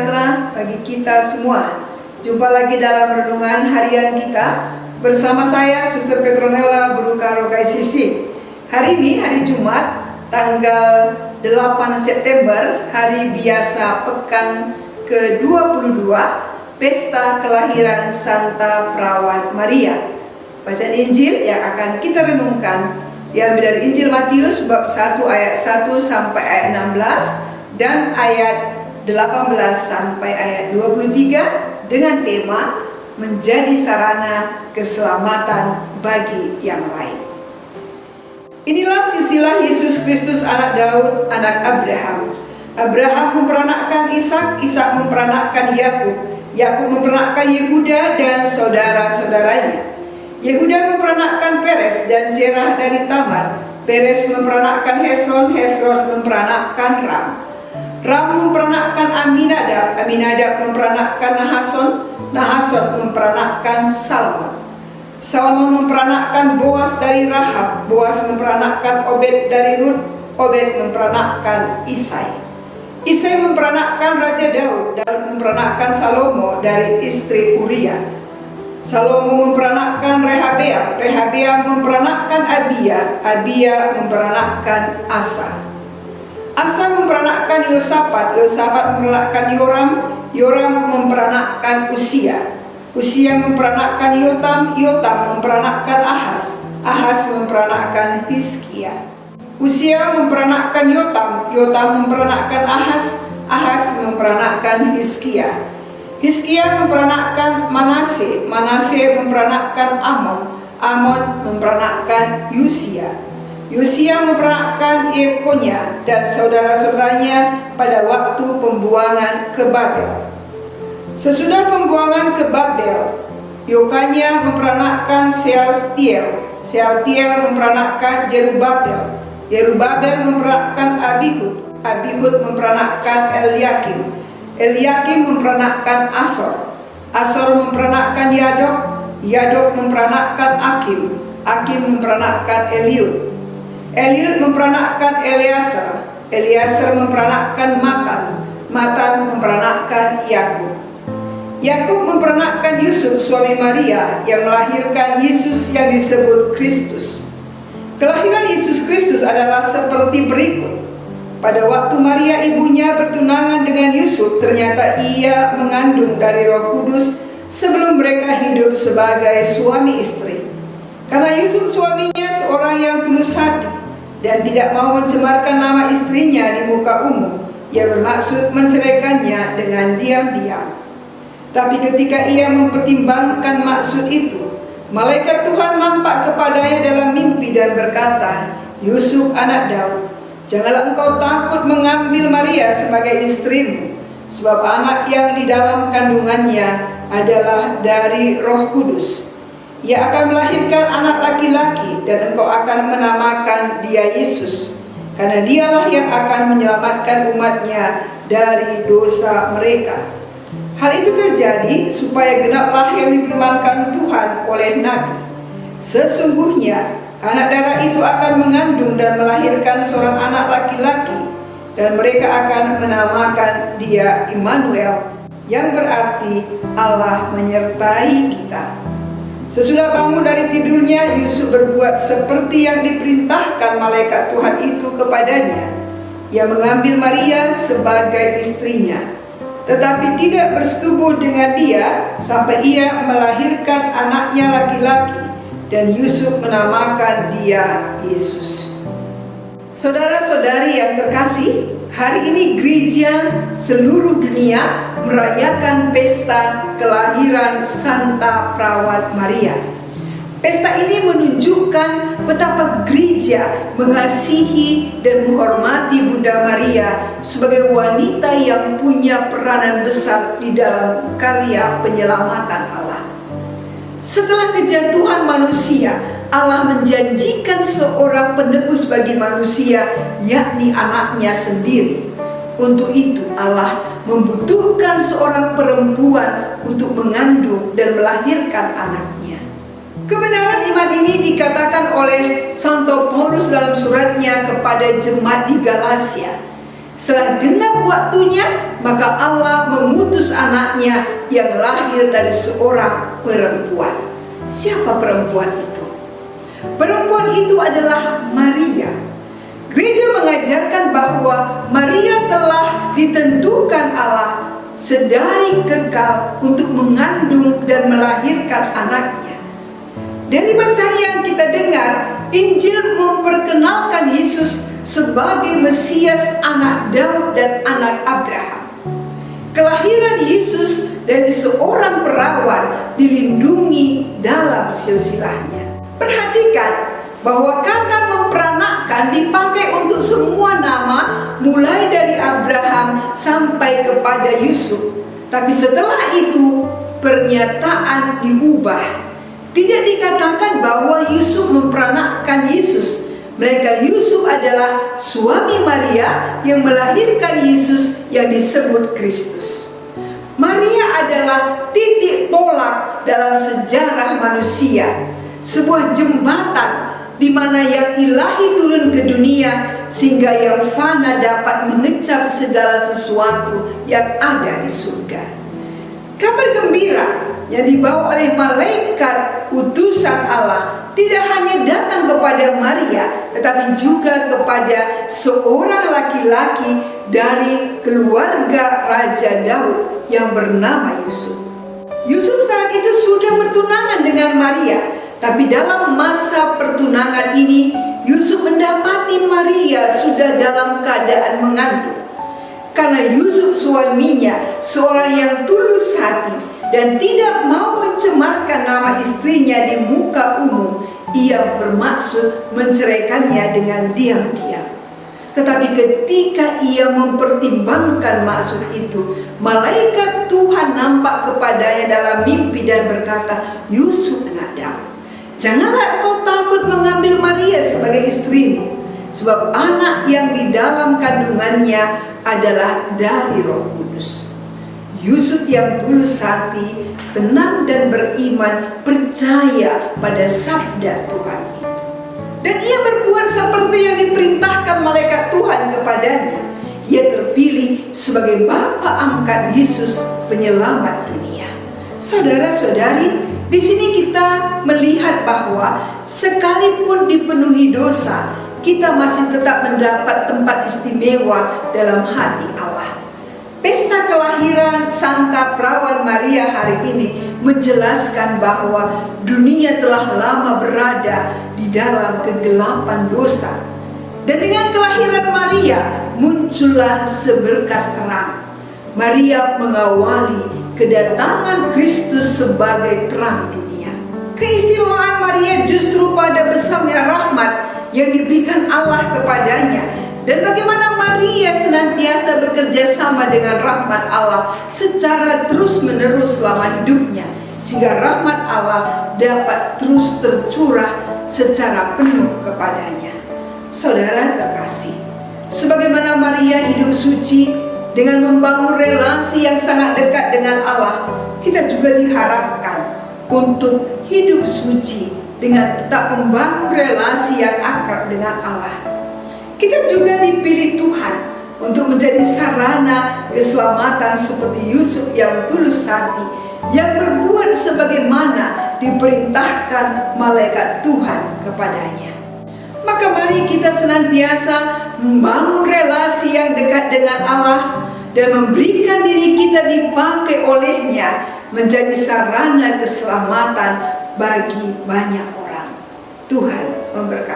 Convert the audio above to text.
sejahtera bagi kita semua. Jumpa lagi dalam renungan harian kita bersama saya, Suster Petronella, Guru Karo KSCC. Hari ini hari Jumat, tanggal 8 September, hari biasa pekan ke-22, Pesta Kelahiran Santa Perawat Maria. Bacaan Injil yang akan kita renungkan diambil dari Injil Matius bab 1 ayat 1 sampai ayat 16 dan ayat 18 sampai ayat 23 dengan tema menjadi sarana keselamatan bagi yang lain. Inilah silsilah Yesus Kristus anak Daud, anak Abraham. Abraham memperanakkan Ishak, Ishak memperanakkan Yakub, Yakub memperanakkan Yehuda dan saudara-saudaranya. Yehuda memperanakkan Peres dan Zerah dari Tamar. Peres memperanakkan Hesron, Hesron memperanakkan Ram. Ram memperanakkan Aminadab, Aminadab memperanakkan Nahason, Nahason memperanakkan Salmon. Salmon memperanakkan Boas dari Rahab, Boas memperanakkan Obed dari Rut, Obed memperanakkan Isai. Isai memperanakkan Raja Daud, Daud memperanakkan Salomo dari istri Uria. Salomo memperanakkan Rehabeam, Rehabeam memperanakkan Abia, Abia memperanakkan Asa. Asa memperanakkan Yosafat, Yosafat memperanakkan Yoram, Yoram memperanakkan Usia. Usia memperanakkan Yotam, Yotam memperanakkan Ahaz, Ahaz memperanakkan Hizkia. Usia memperanakkan Yotam, Yotam memperanakkan Ahaz, Ahaz memperanakkan Hizkia. Hizkia memperanakkan Manase, Manase memperanakkan Amon, Amon memperanakkan Yusia. Yusia memperanakkan Yekonya dan saudara-saudaranya pada waktu pembuangan ke Babel. Sesudah pembuangan ke Babel, Yokanya memperanakkan Sealtiel, Sealtiel memperanakkan Jerubabel, Jerubabel memperanakkan Abihud, Abihud memperanakkan Eliakim, Eliakim memperanakkan Asor, Asor memperanakkan Yadok, Yadok memperanakkan Akim, Akim memperanakkan Eliud, Eliud memperanakkan Eleazar, Eleazar memperanakkan Matan, Matan memperanakkan Yakub. Yakub memperanakkan Yusuf suami Maria yang melahirkan Yesus yang disebut Kristus. Kelahiran Yesus Kristus adalah seperti berikut. Pada waktu Maria ibunya bertunangan dengan Yusuf, ternyata ia mengandung dari Roh Kudus sebelum mereka hidup sebagai suami istri. Karena Yusuf suaminya seorang yang tulus hati dan tidak mau mencemarkan nama istrinya di muka umum, ia bermaksud menceraikannya dengan diam-diam. Tapi ketika ia mempertimbangkan maksud itu, malaikat Tuhan nampak kepadanya dalam mimpi dan berkata, "Yusuf anak Daud, janganlah engkau takut mengambil Maria sebagai istrimu, sebab anak yang di dalam kandungannya adalah dari Roh Kudus. Ia akan melahirkan anak laki-laki dan engkau akan menamakan dia Yesus, karena dialah yang akan menyelamatkan umatnya dari dosa mereka." Hal itu terjadi supaya genaplah yang difirmankan Tuhan oleh Nabi. Sesungguhnya anak darah itu akan mengandung dan melahirkan seorang anak laki-laki, dan mereka akan menamakan dia Immanuel, yang berarti Allah menyertai kita. Sesudah bangun dari tidurnya, Yusuf berbuat seperti yang diperintahkan malaikat Tuhan itu kepadanya. Ia mengambil Maria sebagai istrinya, tetapi tidak bersetubuh dengan dia sampai ia melahirkan anaknya laki-laki, dan Yusuf menamakan dia Yesus. Saudara-saudari yang terkasih, hari ini gereja seluruh dunia merayakan pesta kelahiran Santa Perawat Maria. Pesta ini menunjukkan betapa gereja mengasihi dan menghormati Bunda Maria sebagai wanita yang punya peranan besar di dalam karya penyelamatan Allah. Setelah kejatuhan manusia, Allah menjanjikan seorang penebus bagi manusia, yakni anaknya sendiri. Untuk itu Allah membutuhkan seorang perempuan untuk mengandung dan melahirkan anaknya. Kebenaran iman ini dikatakan oleh Santo Paulus dalam suratnya kepada jemaat di Galatia. Setelah genap waktunya, maka Allah mengutus anaknya yang lahir dari seorang perempuan. Siapa perempuan itu? Perempuan itu adalah Maria. Gereja mengajarkan bahwa Maria telah ditentukan Allah sedari kekal untuk mengandung dan melahirkan anaknya. Dari bacaan yang kita dengar, Injil memperkenalkan Yesus sebagai Mesias, anak Daud dan anak Abraham. Kelahiran Yesus dari seorang perawan dilindungi dalam silsilahnya. Perhatikan bahwa kata memperanakkan dipakai untuk semua nama, mulai dari Abraham sampai kepada Yusuf. Tapi setelah itu pernyataan diubah. Tidak dikatakan bahwa Yusuf memperanakkan Yesus. Mereka Yusuf adalah suami Maria yang melahirkan Yesus yang disebut Kristus. Maria adalah titik tolak dalam sejarah manusia, sebuah jembatan di mana yang ilahi turun ke dunia sehingga yang fana dapat mengecap segala sesuatu yang ada di surga. Kabar gembira yang dibawa oleh malaikat utusan Allah tidak hanya datang kepada Maria, tetapi juga kepada seorang laki-laki dari keluarga Raja Daud yang bernama Yusuf. Yusuf saat itu sudah bertunangan dengan Maria, tapi dalam masa pertunangan ini Yusuf mendapati Maria sudah dalam keadaan mengandung. Karena Yusuf suaminya seorang yang tulus hati dan tidak mau mencemarkan nama istrinya di muka umum, ia bermaksud menceraikannya dengan diam-diam. Tetapi ketika ia mempertimbangkan maksud itu, malaikat Tuhan nampak kepadanya dalam mimpi dan berkata, "Yusuf anak Daud, janganlah kau takut mengambil Maria sebagai istrimu, sebab anak yang di dalam kandungannya adalah dari Roh Kudus." Yusuf yang tulus hati, tenang dan beriman, percaya pada sabda Tuhan itu. Dan ia berbuat seperti yang diperintahkan malaikat Tuhan kepadanya. Ia terpilih sebagai bapa angkat Yesus, penyelamat dunia. Saudara-saudari, di sini kita melihat bahwa sekalipun dipenuhi dosa, kita masih tetap mendapat tempat istimewa dalam hati Allah. Pesta kelahiran Santa Perawan Maria hari ini menjelaskan bahwa dunia telah lama berada di dalam kegelapan dosa. Dan dengan kelahiran Maria muncullah seberkas terang. Maria mengawali kedatangan Kristus sebagai terang dunia. Keistimewaan Maria justru pada besarnya rahmat yang diberikan Allah kepadanya. Dan bagaimana Maria senantiasa bekerja sama dengan rahmat Allah secara terus-menerus selama hidupnya, sehingga rahmat Allah dapat terus tercurah secara penuh kepadanya. Saudara terkasih, sebagaimana Maria hidup suci dengan membangun relasi yang sangat dekat dengan Allah, kita juga diharapkan untuk hidup suci dengan tetap membangun relasi yang akrab dengan Allah. Kita juga dipilih Tuhan untuk menjadi sarana keselamatan seperti Yusuf yang tulus hati, yang berbuat sebagaimana diperintahkan malaikat Tuhan kepadanya. Maka mari kita senantiasa membangun relasi yang dekat dengan Allah dan memberikan diri kita dipakai olehnya menjadi sarana keselamatan bagi banyak orang. Tuhan memberkati.